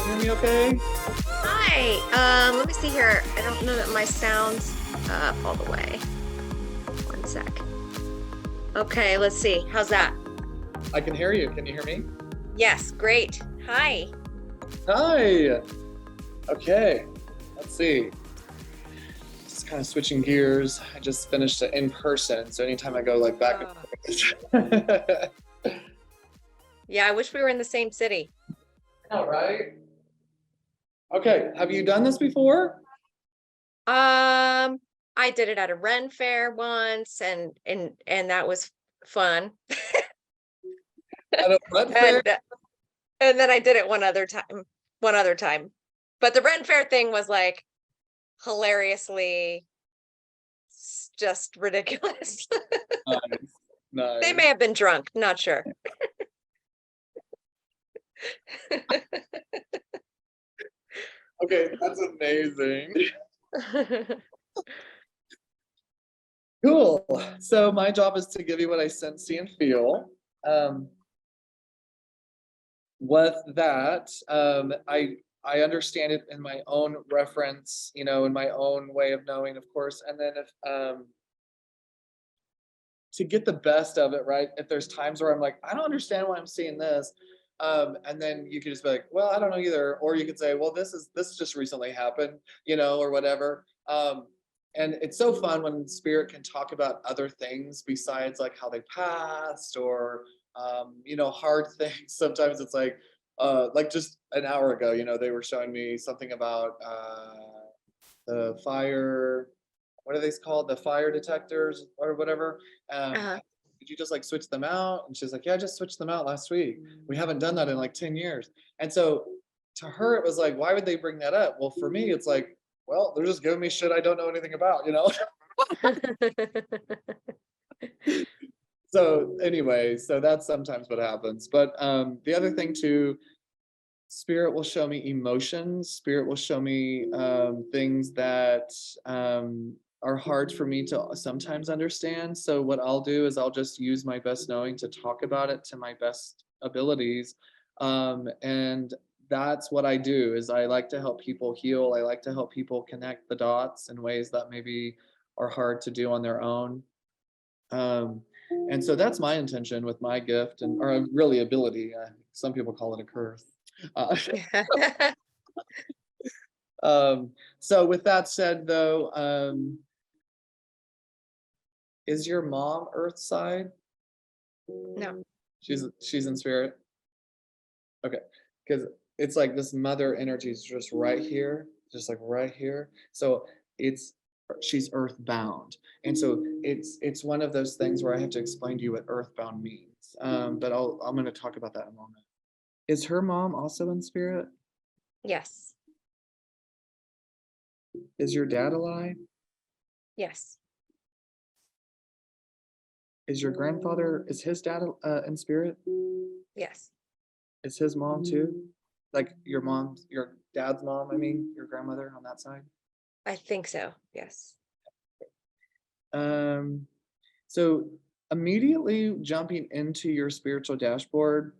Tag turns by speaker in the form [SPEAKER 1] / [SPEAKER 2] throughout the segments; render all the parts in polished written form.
[SPEAKER 1] hear me okay?
[SPEAKER 2] Hi. Let me see here. I don't know that my sound's up all the way. One sec. Okay, let's see. How's that?
[SPEAKER 1] I can hear you. Can you hear me?
[SPEAKER 2] Yes, great. Hi.
[SPEAKER 1] Hi. Okay. Let's see. Just kind of switching gears. I just finished it in person, so anytime I go like back and forth.
[SPEAKER 2] Yeah, I wish we were in the same city.
[SPEAKER 1] All right. Okay. Have you done this before?
[SPEAKER 2] I did it at a Ren fair once and that was fun.
[SPEAKER 1] At a Red Fair?
[SPEAKER 2] And and then I did it one other time. But the Ren fair thing was like hilariously just ridiculous.
[SPEAKER 1] Nice.
[SPEAKER 2] They
[SPEAKER 1] Nice.
[SPEAKER 2] may have been drunk, not sure.
[SPEAKER 1] Okay, that's amazing. Cool. So my job is to give you what I sense, see, and feel. Um, with that, I understand it in my own reference, in my own way of knowing, of course. And then if to get the best of it, right? If there's times where I'm like, I don't understand why I'm seeing this. And then you could just be like, well, I don't know either. Or you could say, well, this just recently happened, or whatever. And it's so fun when spirit can talk about other things besides like how they passed or hard things. Sometimes it's like just an hour ago, they were showing me something about the fire, what are these called? The fire detectors or whatever.
[SPEAKER 2] Uh-huh.
[SPEAKER 1] Did you just like switch them out? And she's like, yeah, I just switched them out last week. We haven't done that in like 10 years. And so to her, it was like, why would they bring that up? Well, for me, it's like, well, they're just giving me shit I don't know anything about. So anyway, so that's sometimes what happens. But the other thing too, spirit will show me emotions. Spirit will show me things that are hard for me to sometimes understand. So what I'll do is I'll just use my best knowing to talk about it to my best abilities. And that's what I do is I like to help people heal. I like to help people connect the dots in ways that maybe are hard to do on their own. Um, and so that's my intention with my gift and or really ability. Some people call it a curse. Uh, so with that said, though, is your mom Earth side?
[SPEAKER 2] No.
[SPEAKER 1] She's in spirit. Okay, because it's like this mother energy is just right here, just like right here. So it's she's earthbound, and so it's one of those things where I have to explain to you what earthbound means. But I'm going to talk about that in a moment. Is her mom also in spirit?
[SPEAKER 2] Yes.
[SPEAKER 1] Is your dad alive?
[SPEAKER 2] Yes.
[SPEAKER 1] Is your grandfather, is his dad in spirit?
[SPEAKER 2] Yes.
[SPEAKER 1] Is his mom too? Like your dad's mom, I mean, your grandmother on that side?
[SPEAKER 2] I think so. Yes.
[SPEAKER 1] Um, so immediately jumping into your spiritual dashboard,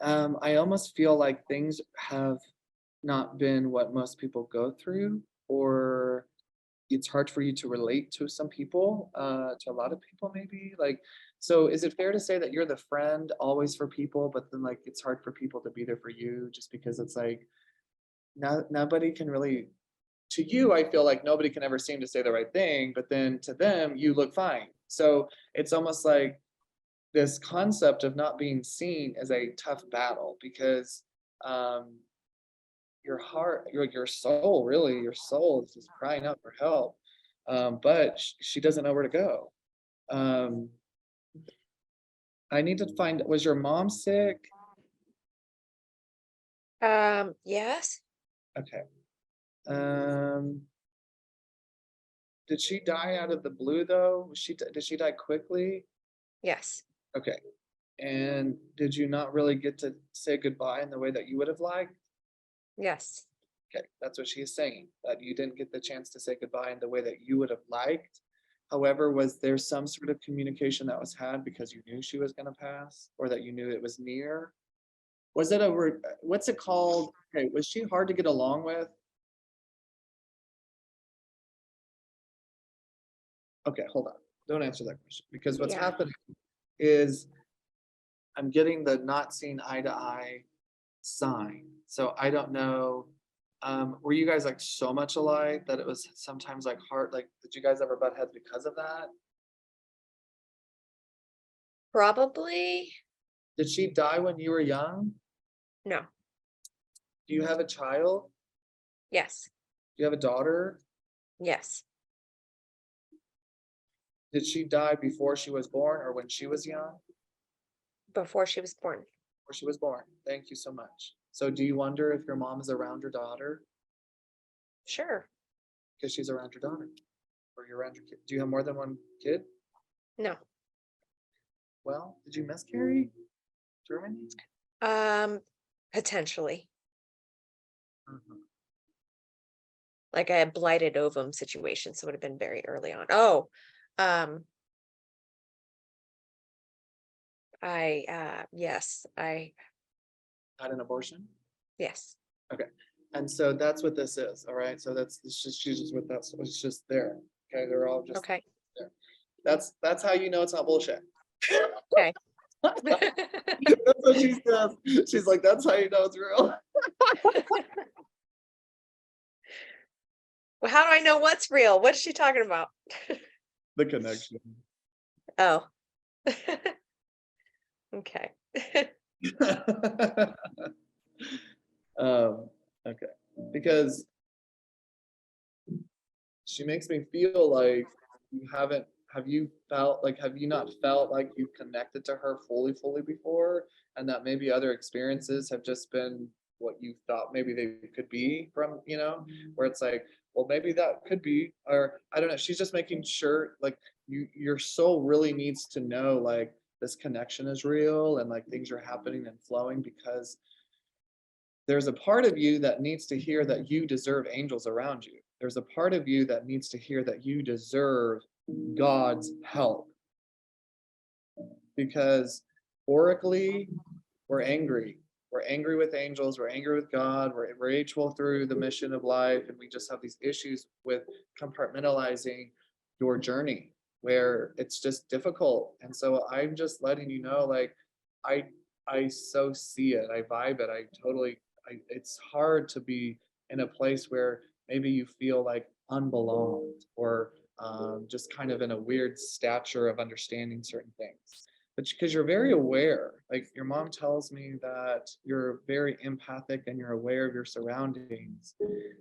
[SPEAKER 1] I almost feel like things have not been what most people go through, or it's hard for you to relate to some people, to a lot of people maybe. Like, so is it fair to say that you're the friend always for people, but then like it's hard for people to be there for you just because it's like nobody can really to you, I feel like nobody can ever seem to say the right thing, but then to them, you look fine. So it's almost like this concept of not being seen is a tough battle because um, your heart, your soul, really, your soul is just crying out for help, but she doesn't know where to go. Um, I need to find. Was your mom sick?
[SPEAKER 2] Yes.
[SPEAKER 1] Okay. Um, did she die out of the blue though? Did she die quickly?
[SPEAKER 2] Yes.
[SPEAKER 1] Okay. And did you not really get to say goodbye in the way that you would have liked?
[SPEAKER 2] Yes.
[SPEAKER 1] Okay, that's what she's saying, that you didn't get the chance to say goodbye in the way that you would have liked. However, was there some sort of communication that was had because you knew she was going to pass or that you knew it was near? Was it what's it called? Okay, was she hard to get along with? Okay, hold on. Don't answer that question because what's
[SPEAKER 2] Yeah.
[SPEAKER 1] happening is I'm getting the not seeing eye to eye sign. So I don't know. Were you guys like so much alike that it was sometimes like hard? Like, did you guys ever butt heads because of that?
[SPEAKER 2] Probably
[SPEAKER 1] Did she die when you were young?
[SPEAKER 2] no.
[SPEAKER 1] Do you have a child?
[SPEAKER 2] Yes.
[SPEAKER 1] Do you have a daughter?
[SPEAKER 2] Yes.
[SPEAKER 1] Did she die before she was born or when she was young?
[SPEAKER 2] Before she was born.
[SPEAKER 1] Before she was born. Thank you so much. So do you wonder if your mom is around your daughter?
[SPEAKER 2] Sure.
[SPEAKER 1] Because she's around your daughter or you're around your kid. Do you have more than one kid?
[SPEAKER 2] No.
[SPEAKER 1] Well, did you miscarry? Germany?
[SPEAKER 2] Potentially.
[SPEAKER 1] Mhm.
[SPEAKER 2] Like a blighted ovum situation, so it would have been very early on. Oh, yes,
[SPEAKER 1] Had an abortion?
[SPEAKER 2] yes.
[SPEAKER 1] Okay. And so that's what this is. All right. So it's just she's just with that. So it's just there. Okay. They're all just
[SPEAKER 2] Okay.
[SPEAKER 1] there. That's how you know it's not bullshit.
[SPEAKER 2] Okay.
[SPEAKER 1] That's what she says. She's like, that's how you know it's real.
[SPEAKER 2] Well, how do I know what's real? What is she talking about?
[SPEAKER 1] The connection.
[SPEAKER 2] Oh. Okay.
[SPEAKER 1] Okay. Because she makes me feel like have you not felt like you connected to her fully before? And that maybe other experiences have just been what you thought maybe they could be from, where it's like, well, maybe that could be, or I don't know. She's just making sure like your soul really needs to know like this connection is real and like things are happening and flowing because there's a part of you that needs to hear that you deserve angels around you. There's a part of you that needs to hear that you deserve God's help. Because oracally, we're angry. We're angry with angels. We're angry with God. We're rageful through the mission of life. And we just have these issues with compartmentalizing your journey where it's just difficult. And so I'm just letting you know, like, I so see it. I vibe it. It's hard to be in a place where maybe you feel like unbelonged or just kind of in a weird stature of understanding certain things. But because you're very aware, like your mom tells me that you're very empathic and you're aware of your surroundings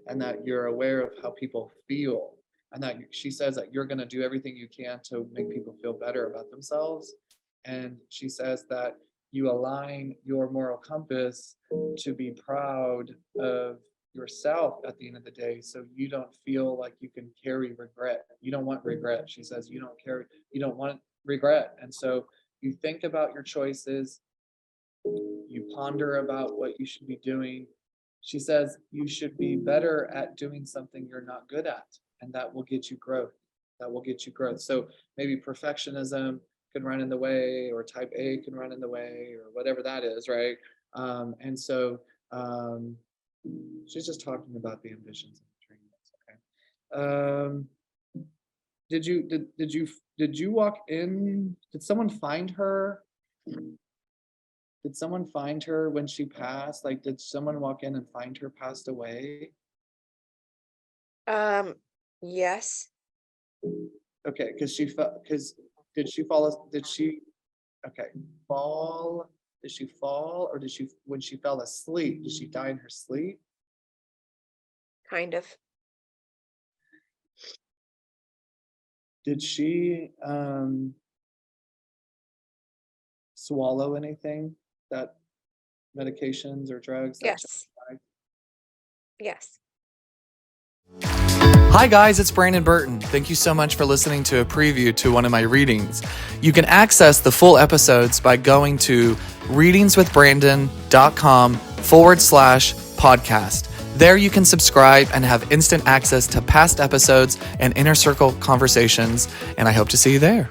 [SPEAKER 1] and that you're aware of how people feel. And that she says that you're going to do everything you can to make people feel better about themselves. And she says that you align your moral compass to be proud of yourself at the end of the day so you don't feel like you can carry regret. You don't want regret. She says you don't want regret. And so you think about your choices, you ponder about what you should be doing. She says you should be better at doing something you're not good at, and that will get you growth. That will get you growth. So maybe perfectionism can run in the way, or type A can run in the way, or whatever that is, right? And so she's just talking about the ambitions and the dreams. Okay. Did you walk in? Did someone find her? Did someone find her when she passed? Like, did someone walk in and find her passed away?
[SPEAKER 2] Yes.
[SPEAKER 1] Okay, because she fell. Because did she fall? Did she? Okay, fall. Did she fall, or did she when she fell asleep? Did she die in her sleep?
[SPEAKER 2] Kind of.
[SPEAKER 1] Did she swallow anything that medications or drugs that
[SPEAKER 2] Yes.
[SPEAKER 1] died?
[SPEAKER 2] Yes.
[SPEAKER 3] Hi guys, it's Brandon Burton. Thank you so much for listening to a preview to one of my readings. You can access the full episodes by going to readingswithbrandon.com/podcast. There you can subscribe and have instant access to past episodes and inner circle conversations, and I hope to see you there.